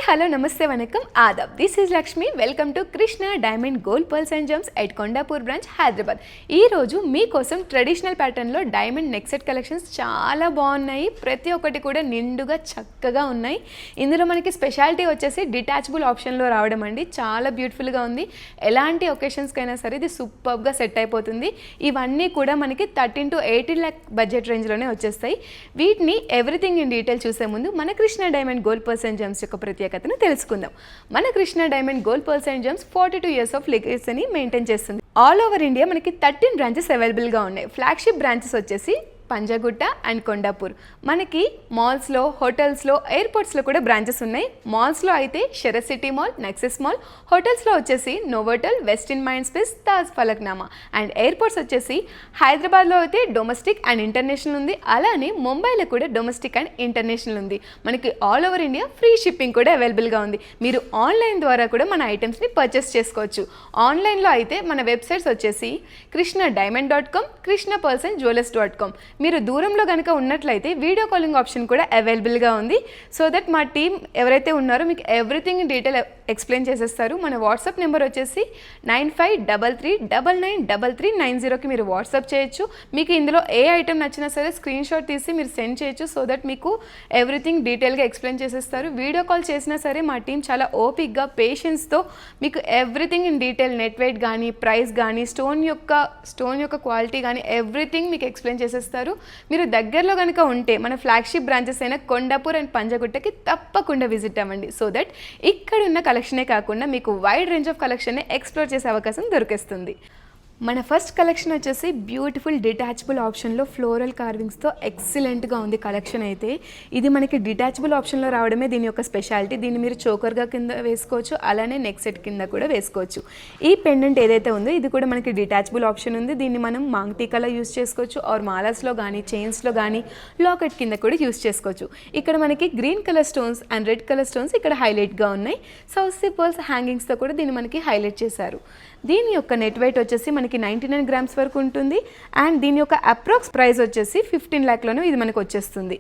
Hello నమస్తే వనకం ఆదాబ్. This is Lakshmi. Welcome to Krishna diamond gold pearls and gems at Kondapur branch Hyderabad. ఈరోజు మీకోసం ట్రెడిషనల్ ప్యాటర్న్లో డైమండ్ నెక్ సెట్ కలెక్షన్స్ చాలా బాగున్నాయి. ప్రతి ఒక్కటి కూడా నిండుగా చక్కగా ఉన్నాయి. ఇందులో మనకి స్పెషాలిటీ వచ్చేసి డిటాచబుల్ ఆప్షన్లో రావడం అండి. చాలా బ్యూటిఫుల్గా ఉంది. ఎలాంటి ఒకేషన్స్కి అయినా సరే ఇది సూపర్గా సెట్ అయిపోతుంది. ఇవన్నీ కూడా మనకి 13 to 18 lakh బడ్జెట్ రేంజ్లోనే వచ్చేస్తాయి. వీటిని ఎవ్రీథింగ్ ఇన్ డీటెయిల్ చూసే ముందు మన Krishna diamond gold pearls and gems యొక్క ప్రత్యేకతను తెలుసుకుందాం. మన Krishna diamond gold pearls and gems 42 years of లెగసీని మెయింటైన్ చేస్తుంది. ఆల్ ఓవర్ ఇండియా మనకి 13 బ్రాంచెస్ అవైలబుల్గా ఉన్నాయి. ఫ్లాగ్షిప్ బ్రాంచెస్ వచ్చేసి పంజాగుట్ట అండ్ కొండాపూర్. మనకి మాల్స్లో, హోటల్స్లో, ఎయిర్పోర్ట్స్లో కూడా బ్రాంచెస్ ఉన్నాయి. మాల్స్లో అయితే Sarath city mall, Nexus mall, హోటల్స్లో వచ్చేసి Novotel, Westin Mindspace, Taj Falaknuma, and airports వచ్చేసి హైదరాబాద్లో అయితే డొమెస్టిక్ అండ్ ఇంటర్నేషనల్ ఉంది. అలానే ముంబైలో కూడా డొమెస్టిక్ అండ్ ఇంటర్నేషనల్ ఉంది. మనకి all over India free shipping కూడా అవైలబుల్గా ఉంది. మీరు ఆన్లైన్ ద్వారా కూడా మన ఐటమ్స్ని పర్చేస్ చేసుకోవచ్చు. ఆన్లైన్లో అయితే మన వెబ్సైట్స్ వచ్చేసి krishnadiamond.com, krishnapurlsandjewellers.com. మీరు దూరంలో కనుక ఉన్నట్లయితే వీడియో కాలింగ్ ఆప్షన్ కూడా అవైలబుల్గా ఉంది. సో దట్ మా టీం ఎవరైతే ఉన్నారో మీకు ఎవ్రీథింగ్ ఇన్ డీటెయిల్ ఎక్స్ప్లెయిన్ చేసేస్తారు. మన వాట్సాప్ నెంబర్ వచ్చేసి 9533993390కి మీరు వాట్సాప్ చేయొచ్చు. మీకు ఇందులో ఏ ఐటమ్ నచ్చినా సరే స్క్రీన్ షాట్ తీసి మీరు సెండ్ చేయొచ్చు. సో దట్ మీకు ఎవ్రీథింగ్ డీటెయిల్గా ఎక్స్ప్లెయిన్ చేసేస్తారు. వీడియో కాల్ చేసినా సరే మా టీం చాలా ఓపిక్గా పేషెన్స్తో మీకు everything in detail, net weight కానీ, ప్రైస్ కానీ, స్టోన్ యొక్క క్వాలిటీ కానీ ఎవ్రీథింగ్ మీకు ఎక్స్ప్లెయిన్ చేసేస్తారు. మీరు దగ్గరలో కనుక ఉంటే మన ఫ్లాగ్షిప్ బ్రాంచెస్ అయిన కొండాపూర్ అండ్ పంజాగుట్టకి తప్పకుండా విజిట్ అవ్వండి. సో దట్ ఇక్కడ ఉన్న కలెక్షనే కాకుండా మీకు వైడ్ రేంజ్ ఆఫ్ కలెక్షన్ని ఎక్స్ప్లోర్ చేసే అవకాశం దొరికేస్తుంది. మన ఫస్ట్ కలెక్షన్ వచ్చేసి బ్యూటిఫుల్ డిటాచబుల్ ఆప్షన్లో ఫ్లోరల్ కార్వింగ్స్తో ఎక్సలెంట్గా ఉంది కలెక్షన్ అయితే. ఇది మనకి డిటాచబుల్ ఆప్షన్లో రావడమే దీని యొక్క స్పెషాలిటీ. దీన్ని మీరు చోకర్గా కింద వేసుకోవచ్చు, అలానే నెక్ సెట్ కింద కూడా వేసుకోవచ్చు. ఈ పెండెంట్ ఏదైతే ఉందో ఇది కూడా మనకి డిటాచబుల్ ఆప్షన్ ఉంది. దీన్ని మనం మాంగ్ టీకాలో యూస్ చేసుకోవచ్చు, ఆర్ మాలాస్లో కానీ, చైన్స్లో కానీ, లాకెట్ కింద కూడా యూస్ చేసుకోవచ్చు. ఇక్కడ మనకి green colour stones and red colour stones ఇక్కడ హైలైట్గా ఉన్నాయి. సౌత్ పర్ల్స్ హ్యాంగింగ్స్తో కూడా దీన్ని మనకి హైలైట్ చేశారు. దీని యొక్క నెట్ వెయిట్ వచ్చేసి మనకి 99 grams వరకు ఉంటుంది. అండ్ దీని యొక్క అప్రాక్స్ ప్రైస్ వచ్చేసి 15 lakhలోనే ఇది మనకు వచ్చేస్తుంది.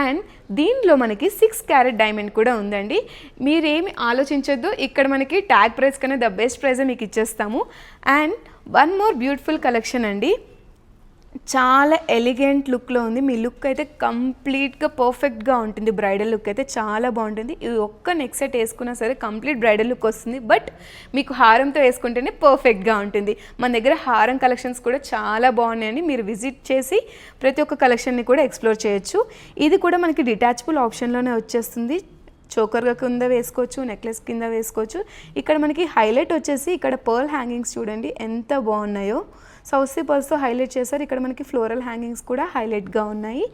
అండ్ దీనిలో మనకి 6 carat డైమండ్ కూడా ఉందండి. మీరేమి ఆలోచించొద్దు, ఇక్కడ మనకి ట్యాగ్ ప్రైస్ కన్నా ద బెస్ట్ ప్రైజే మీకు ఇచ్చేస్తాము. And one more beautiful collection అండి. చాలా ఎలిగెంట్ లుక్లో ఉంది. మీ లుక్ అయితే కంప్లీట్గా పర్ఫెక్ట్గా ఉంటుంది. బ్రైడల్ లుక్ అయితే చాలా బాగుంటుంది. ఇది ఒక్క నెక్ సెట్ వేసుకున్నా సరే కంప్లీట్ బ్రైడల్ లుక్ వస్తుంది. బట్ మీకు హారంతో వేసుకుంటేనే పర్ఫెక్ట్గా ఉంటుంది. మన దగ్గర హారం కలెక్షన్స్ కూడా చాలా బాగున్నాయండి. మీరు విజిట్ చేసి ప్రతి ఒక్క కలెక్షన్ని కూడా ఎక్స్ప్లోర్ చేయొచ్చు. ఇది కూడా మనకి డిటాచబుల్ ఆప్షన్లోనే వచ్చేస్తుంది. చోకర్గా కింద వేసుకోవచ్చు, నెక్లెస్ కింద వేసుకోవచ్చు. ఇక్కడ మనకి హైలైట్ వచ్చేసి ఇక్కడ పర్ల్ హ్యాంగింగ్స్ చూడండి ఎంత బాగున్నాయో. సౌత్ పర్ల్స్తో హైలైట్ చేశారు. ఇక్కడ మనకి ఫ్లోరల్ హ్యాంగింగ్స్ కూడా హైలైట్గా ఉన్నాయి.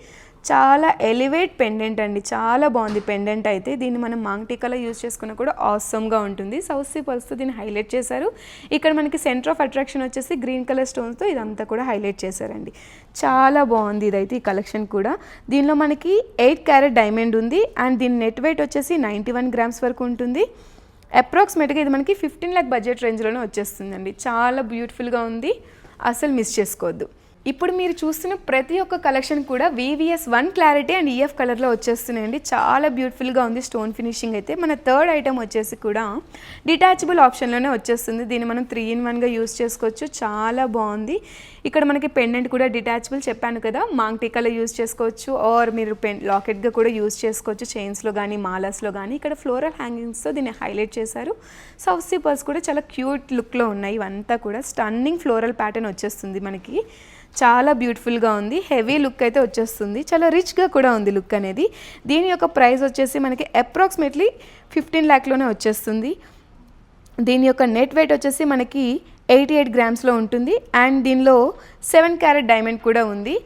చాలా ఎలివేట్ పెండెంట్ అండి, చాలా బాగుంది పెండెంట్ అయితే. దీన్ని మనం మాంగ్ టీకాలో యూజ్ చేసుకున్నా కూడా ఆసమ్గా ఉంటుంది. సౌత్ పర్ల్స్తో దీన్ని హైలైట్ చేశారు. ఇక్కడ మనకి సెంటర్ ఆఫ్ అట్రాక్షన్ వచ్చేసి గ్రీన్ కలర్ స్టోన్స్తో ఇదంతా కూడా హైలైట్ చేశారండి. చాలా బాగుంది ఇదైతే ఈ కలెక్షన్ కూడా. దీనిలో మనకి 8 carat డైమండ్ ఉంది. అండ్ దీని నెట్ వెయిట్ వచ్చేసి 91 grams వరకు ఉంటుంది. అప్రాక్సిమేట్గా ఇది మనకి 15 lakh బడ్జెట్ రేంజ్లోనే వచ్చేస్తుందండి. చాలా బ్యూటిఫుల్గా ఉంది, అసలు మిస్ చేసుకోవద్దు. ఇప్పుడు మీరు చూస్తున్న ప్రతి ఒక్క కలెక్షన్ కూడా VVS 1 క్లారిటీ అండ్ EF కలర్లో వచ్చేస్తున్నాయండి. చాలా బ్యూటిఫుల్గా ఉంది స్టోన్ ఫినిషింగ్ అయితే. మన థర్డ్ ఐటమ్ వచ్చేసి కూడా డిటాచబుల్ ఆప్షన్లోనే వచ్చేస్తుంది. దీన్ని మనం 3-in-1గా యూస్ చేసుకోవచ్చు. చాలా బాగుంది. ఇక్కడ మనకి పెండెంట్ కూడా డిటాచబుల్ చెప్పాను కదా, మాంగ్ టీకాలో యూస్ చేసుకోవచ్చు, ఆర్ మీరు లాకెట్గా కూడా యూస్ చేసుకోవచ్చు, చైన్స్లో కానీ, మాలాస్లో కానీ. ఇక్కడ ఫ్లోరల్ హ్యాంగింగ్స్తో దీన్ని హైలైట్ చేశారు. సౌత్ పర్ల్స్ కూడా చాలా క్యూట్ లుక్లో ఉన్నాయి. ఇవంతా కూడా స్టన్నింగ్ ఫ్లోరల్ ప్యాటర్న్ వచ్చేస్తుంది మనకి. చాలా బ్యూటిఫుల్గా ఉంది. హెవీ లుక్ అయితే వచ్చేస్తుంది. చాలా రిచ్గా కూడా ఉంది లుక్ అనేది. దీని యొక్క ప్రైస్ వచ్చేసి మనకి అప్రాక్సిమేట్లీ 15 lakhలోనే వచ్చేస్తుంది. దీని యొక్క నెట్ వెయిట్ వచ్చేసి మనకి 88 grams ఉంటుంది. అండ్ దీనిలో 7 carat డైమండ్ కూడా ఉంది.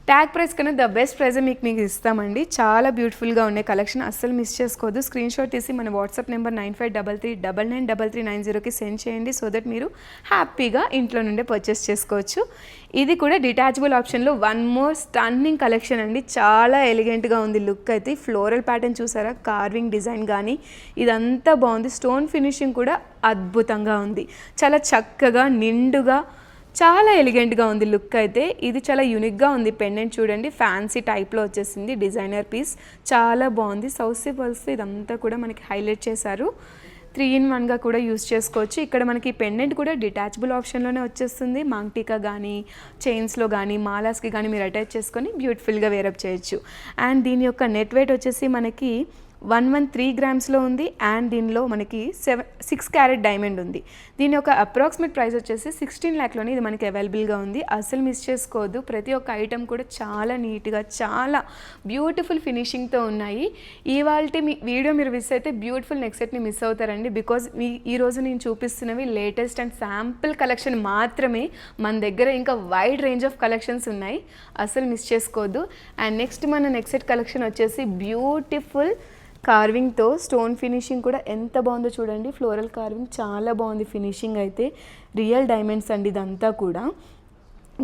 ట్యాగ్ ప్రైస్ కన్నా ద బెస్ట్ ప్రైజే మీకు ఇస్తామండి. చాలా బ్యూటిఫుల్గా ఉండే కలెక్షన్, అస్సలు మిస్ చేసుకోవద్దు. స్క్రీన్ షాట్ తీసి మన వాట్సాప్ నెంబర్ 9533993390కి సెండ్ చేయండి. సో దట్ మీరు హ్యాపీగా ఇంట్లో నుండే పర్చేస్ చేసుకోవచ్చు. ఇది కూడా డిటాచబుల్ ఆప్షన్లో వన్ మోర్ స్టన్నింగ్ కలెక్షన్ అండి. చాలా ఎలిగెంట్గా ఉంది లుక్ అయితే. ఫ్లోరల్ ప్యాటర్న్ చూసారా, కార్వింగ్ డిజైన్ కానీ ఇదంతా బాగుంది. స్టోన్ ఫినిషింగ్ కూడా అద్భుతంగా ఉంది. చాలా చక్కగా నిండుగా చాలా ఎలిగెంట్గా ఉంది లుక్ అయితే. ఇది చాలా యూనిక్గా ఉంది పెండెంట్ చూడండి, ఫ్యాన్సీ టైప్లో వచ్చేసింది, డిజైనర్ పీస్ చాలా బాగుంది. సౌసీ పల్స్ ఇదంతా కూడా మనకి హైలైట్ చేశారు. 3-in-1గా కూడా యూస్ చేసుకోవచ్చు. ఇక్కడ మనకి పెండెంట్ కూడా డిటాచబుల్ ఆప్షన్లోనే వచ్చేస్తుంది. మాంగ్టీకా కానీ చైన్స్లో కానీ మాలాస్కి కానీ మీరు అటాచ్ చేసుకొని బ్యూటిఫుల్గా వేరప్ చేయొచ్చు. అండ్ దీని యొక్క నెట్ వెయిట్ వచ్చేసి మనకి 113 గ్రామ్స్లో ఉంది. అండ్ దీనిలో మనకి 6 క్యారెట్ డైమండ్ ఉంది. దీని యొక్క అప్రాక్సిమేట్ ప్రైస్ వచ్చేసి 16 లాక్లోనే ఇది మనకి అవైలబుల్గా ఉంది. అస్సలు మిస్ చేసుకోవద్దు. ప్రతి ఒక్క ఐటమ్ కూడా చాలా నీట్గా చాలా బ్యూటిఫుల్ ఫినిషింగ్తో ఉన్నాయి. ఇవాళ మీ వీడియో మీరు మిస్ అయితే బ్యూటిఫుల్ నెక్స్ట్ సెట్ని మిస్ అవుతారండి. బికాజ్ ఈరోజు నేను చూపిస్తున్నవి లేటెస్ట్ అండ్ శాంపుల్ కలెక్షన్ మాత్రమే. మన దగ్గర ఇంకా వైడ్ రేంజ్ ఆఫ్ కలెక్షన్స్ ఉన్నాయి, అస్సలు మిస్ చేసుకోవద్దు. అండ్ నెక్స్ట్ మన నెక్స్ట్ సెట్ కలెక్షన్ వచ్చేసి బ్యూటిఫుల్ కార్వింగ్తో స్టోన్ ఫినిషింగ్ కూడా ఎంత బాగుందో చూడండి. ఫ్లోరల్ కార్వింగ్ చాలా బాగుంది ఫినిషింగ్ అయితే. రియల్ డైమండ్స్ అండి ఇదంతా కూడా.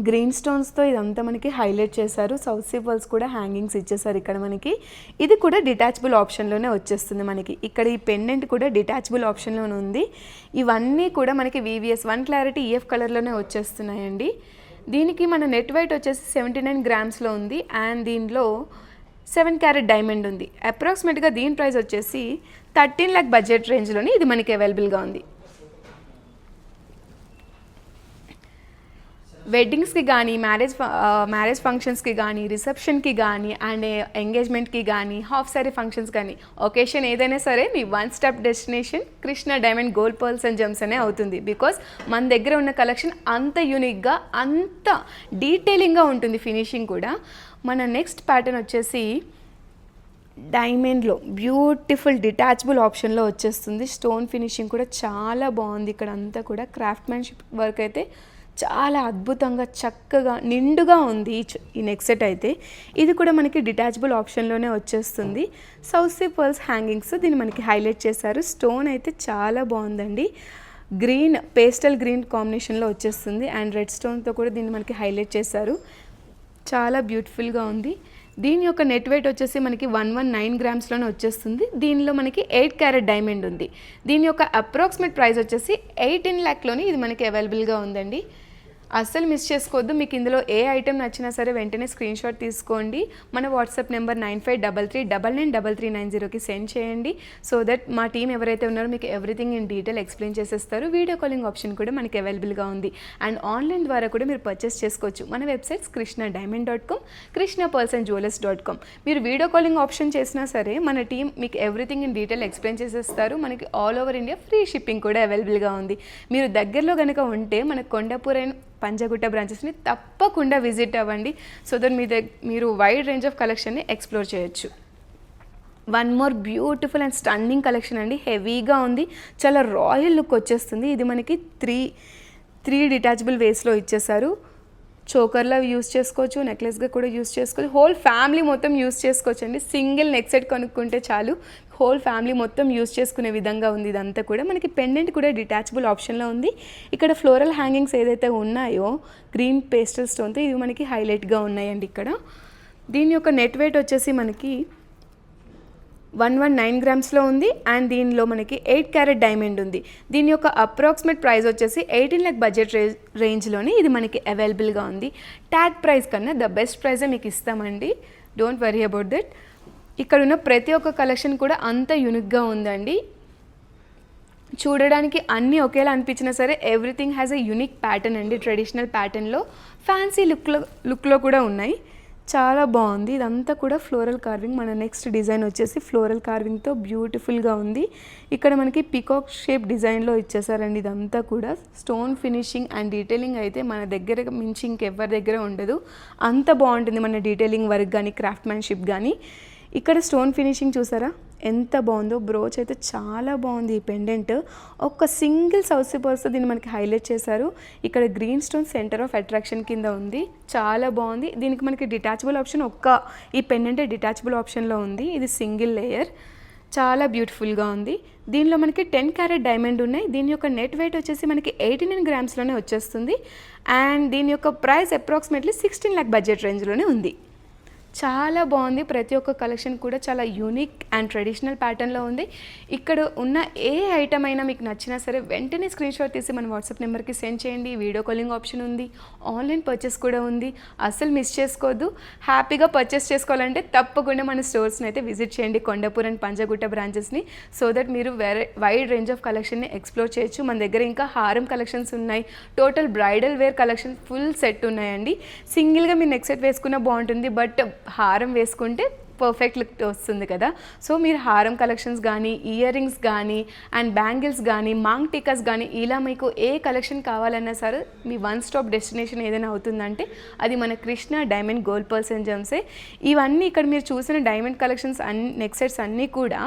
గ్రీన్ స్టోన్స్తో ఇదంతా మనకి హైలైట్ చేశారు. సౌసీ పల్స్ కూడా హ్యాంగింగ్స్ ఇచ్చేసారు ఇక్కడ మనకి. ఇది కూడా డిటాచబుల్ ఆప్షన్లోనే వచ్చేస్తుంది మనకి. ఇక్కడ ఈ పెండెంట్ కూడా డిటాచబుల్ ఆప్షన్లోనే ఉంది. ఇవన్నీ కూడా మనకి VVS 1 క్లారిటీ EF కలర్లోనే వచ్చేస్తున్నాయండి. దీనికి మన నెట్ వెయిట్ వచ్చేసి 79 గ్రామ్స్లో ఉంది. అండ్ దీనిలో 7 క్యారెట్ డైమండ్ ఉంది. అప్రాక్సిమేట్గా దీని ప్రైస్ వచ్చేసి 13 lakh బడ్జెట్ రేంజ్లోని ఇది మనకి అవైలబుల్గా ఉంది. వెడ్డింగ్స్కి కానీ మ్యారేజ్ ఫంక్షన్స్కి కానీ రిసెప్షన్కి కానీ అండ్ ఎంగేజ్మెంట్కి కానీ హాఫ్ సారీ ఫంక్షన్స్ కానీ ఒకేషన్ ఏదైనా సరే మీ one stop destination Krishna diamond gold pearls and gems అనే అవుతుంది. బికాస్ మన దగ్గర ఉన్న కలెక్షన్ అంత యూనిక్గా అంత డీటెయిలింగ్గా ఉంటుంది ఫినిషింగ్ కూడా. మన నెక్స్ట్ ప్యాటర్న్ వచ్చేసి డైమండ్లో బ్యూటిఫుల్ డిటాచబుల్ ఆప్షన్లో వచ్చేస్తుంది. స్టోన్ ఫినిషింగ్ కూడా చాలా బాగుంది. ఇక్కడ అంతా కూడా క్రాఫ్ట్మెన్షిప్ వర్క్ అయితే చాలా అద్భుతంగా చక్కగా నిండుగా ఉంది ఈ నెక్స్ట్ సెట్ అయితే. ఇది కూడా మనకి డిటాచబుల్ ఆప్షన్లోనే వచ్చేస్తుంది. సౌసీ పర్ల్స్ హ్యాంగింగ్స్ దీన్ని మనకి హైలైట్ చేశారు. స్టోన్ అయితే చాలా బాగుందండి. గ్రీన్ పేస్టల్ గ్రీన్ కాంబినేషన్లో వచ్చేస్తుంది. అండ్ రెడ్ స్టోన్తో కూడా దీన్ని మనకి హైలైట్ చేశారు. చాలా బ్యూటిఫుల్గా ఉంది. దీని యొక్క నెట్ వెయిట్ వచ్చేసి మనకి 119 గ్రామ్స్లోనే వచ్చేస్తుంది. దీనిలో మనకి 8 క్యారెట్ డైమండ్ ఉంది. దీని యొక్క అప్రాక్సిమేట్ ప్రైస్ వచ్చేసి 18 లాక్లోని ఇది మనకి అవైలబుల్గా ఉందండి. అస్సలు మిస్ చేసుకోవద్దు. మీకు ఇందులో ఏ ఐటెం నచ్చినా సరే వెంటనే స్క్రీన్ షాట్ తీసుకోండి. మన వాట్సాప్ నెంబర్ 9533993390కి సెండ్ చేయండి. సో దట్ మా టీం ఎవరైతే ఉన్నారో మీకు ఎవ్రీథింగ్ ఇన్ డీటెయిల్ ఎక్స్ప్లెయిన్ చేసేస్తారు. వీడియో కాలింగ్ ఆప్షన్ కూడా మనకి అవైలబుల్గా ఉంది. అండ్ ఆన్లైన్ ద్వారా కూడా మీరు పర్చేస్ చేసుకోవచ్చు. మన వెబ్సైట్స్ krishnadiamond.com, krishnapearlsandjewelers.com. మీరు వీడియో కాలింగ్ ఆప్షన్ చేసినా సరే మన టీం మీకు ఎవ్రీథింగ్ ఇన్ డీటెయిల్ ఎక్స్ప్లెయిన్ చేసేస్తారు. మనకి all over India free shipping కూడా అవైలబుల్గా ఉంది. మీరు దగ్గరలో కనుక ఉంటే మన కొండాపూర్ అండ్ పంజాగుట్ట బ్రాంచెస్ని తప్పకుండా విజిట్ అవ్వండి. సో దట్ మీరు వైడ్ రేంజ్ ఆఫ్ కలెక్షన్ని ఎక్స్ప్లోర్ చేయొచ్చు. One more beautiful and stunning collection అండి. హెవీగా ఉంది, చాలా రాయల్ లుక్ వచ్చేస్తుంది. ఇది మనకి త్రీ డిటాచబుల్ వేస్లో ఇచ్చేసారు. చోకర్లా యూస్ చేసుకోవచ్చు, నెక్లెస్గా కూడా యూస్ చేసుకోవచ్చు. హోల్ ఫ్యామిలీ మొత్తం యూస్ చేసుకోవచ్చు అండి. సింగిల్ నెక్ సెట్ కొనుక్కుంటే చాలు, హోల్ ఫ్యామిలీ మొత్తం యూస్ చేసుకునే విధంగా ఉంది. ఇదంతా కూడా మనకి పెండెంట్ కూడా డిటాచబుల్ ఆప్షన్లో ఉంది. ఇక్కడ ఫ్లోరల్ హ్యాంగింగ్స్ ఏదైతే ఉన్నాయో గ్రీన్ పేస్టల్ స్టోన్తో ఇవి మనకి హైలైట్గా ఉన్నాయండి ఇక్కడ. దీని యొక్క నెట్ వెయిట్ వచ్చేసి మనకి 119 గ్రామ్స్లో ఉంది. అండ్ దీనిలో మనకి 8 క్యారెట్ డైమండ్ ఉంది. దీని యొక్క అప్రాక్సిమేట్ ప్రైస్ వచ్చేసి 18 lakh బడ్జెట్ రేంజ్లోనే ఇది మనకి అవైలబుల్గా ఉంది. ట్యాగ్ ప్రైస్ కన్నా ద బెస్ట్ ప్రైజే మీకు ఇస్తామండి. Don't worry about that. ఇక్కడ ఉన్న ప్రతి ఒక్క కలెక్షన్ కూడా అంత యూనిక్గా ఉందండి. చూడడానికి అన్నీ ఒకేలా అనిపించినా సరే everything has a unique pattern అండి. ట్రెడిషనల్ ప్యాటర్న్లో ఫ్యాన్సీ లుక్లో కూడా ఉన్నాయి. చాలా బాగుంది. ఇదంతా కూడా ఫ్లోరల్ కార్వింగ్. మన నెక్స్ట్ డిజైన్ వచ్చేసి ఫ్లోరల్ కార్వింగ్తో బ్యూటిఫుల్గా ఉంది. ఇక్కడ మనకి పికాక్ షేప్ డిజైన్లో ఇచ్చేసారండి. ఇదంతా కూడా స్టోన్ ఫినిషింగ్ అండ్ డీటెయిలింగ్ అయితే మన దగ్గర మించి ఇంకెవరి దగ్గర ఉండదు. అంత బాగుంటుంది మన డీటెయిలింగ్ వర్క్ కానీ క్రాఫ్ట్మెన్షిప్ కానీ. ఇక్కడ స్టోన్ ఫినిషింగ్ చూసారా ఎంత బాగుందో. బ్రోచ్ అయితే చాలా బాగుంది. ఈ పెండెంట్ ఒక సింగిల్ సౌసీ పర్ల్స్తో దీన్ని మనకి హైలైట్ చేశారు. ఇక్కడ green stone centre of attraction కింద ఉంది. చాలా బాగుంది. దీనికి మనకి డిటాచబుల్ ఆప్షన్ ఈ పెండెంటే డిటాచబుల్ ఆప్షన్లో ఉంది. ఇది సింగిల్ లేయర్, చాలా బ్యూటిఫుల్గా ఉంది. దీనిలో మనకి 10 క్యారెట్ డైమండ్ ఉన్నాయి. దీని యొక్క నెట్ వెయిట్ వచ్చేసి మనకి 89 గ్రామ్స్లోనే వచ్చేస్తుంది. అండ్ దీని యొక్క ప్రైస్ అప్రాక్సిమేట్లీ 16 lakh బడ్జెట్ రేంజ్లోనే ఉంది. చాలా బాగుంది. ప్రతి ఒక్క కలెక్షన్ కూడా చాలా యూనిక్ అండ్ ట్రెడిషనల్ ప్యాటర్న్లో ఉంది. ఇక్కడ ఉన్న ఏ ఐటమ్ అయినా మీకు నచ్చినా సరే వెంటనే స్క్రీన్ షాట్ తీసి మన వాట్సాప్ నెంబర్కి సెండ్ చేయండి. వీడియో కాలింగ్ ఆప్షన్ ఉంది, ఆన్లైన్ పర్చేస్ కూడా ఉంది. అస్సలు మిస్ చేసుకోవద్దు. హ్యాపీగా పర్చేస్ చేసుకోవాలంటే తప్పకుండా మన స్టోర్స్ని అయితే విజిట్ చేయండి, కొండాపూర్ అండ్ పంజాగుట్ట బ్రాంచెస్ని. సో దట్ మీరు వైడ్ రేంజ్ ఆఫ్ కలెక్షన్ని ఎక్స్ప్లోర్ చేయొచ్చు. మన దగ్గర ఇంకా హారం కలెక్షన్స్ ఉన్నాయి, total bridal wear collection full set ఉన్నాయండి. సింగిల్గా మీరు నెక్ సెట్ వేసుకున్న బాగుంటుంది, బట్ హారం వేసుకుంటే పర్ఫెక్ట్ లుక్ వస్తుంది కదా. సో మీరు హారం కలెక్షన్స్ కానీ, ఇయర్ రింగ్స్ కానీ, అండ్ బ్యాంగిల్స్ కానీ, మాంగ్ టీకాస్ కానీ, ఇలా మీకు ఏ కలెక్షన్ కావాలన్నా సరే మీ వన్ స్టాప్ డెస్టినేషన్ ఏదైనా అవుతుందంటే అది మన Krishna diamond gold pearls and జెమ్సే. ఇవన్నీ ఇక్కడ మీరు చూసిన డైమండ్ కలెక్షన్స్ నెక్ సెట్స్ అన్నీ కూడా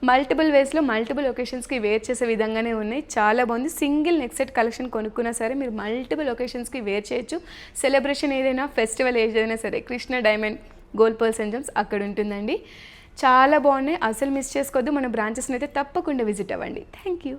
మల్టిపుల్ వేస్లో మల్టిపుల్ ఒకేషన్స్కి వేర్ చేసే విధంగానే ఉన్నాయి. చాలా బాగుంది. సింగిల్ నెక్ సెట్ కలెక్షన్ కొనుక్కున్నా సరే మీరు మల్టిపుల్ ఒకేషన్స్కి వేర్ చేయొచ్చు. సెలబ్రేషన్ ఏదైనా, ఫెస్టివల్ ఏదైనా సరే Krishna diamond gold pearls and gems అక్కడ ఉంటుందండి. చాలా బాగున్నాయి. అసలు మిస్ చేసుకోవద్దు. మన బ్రాంచెస్ని అయితే తప్పకుండా విజిట్ అవ్వండి. Thank you.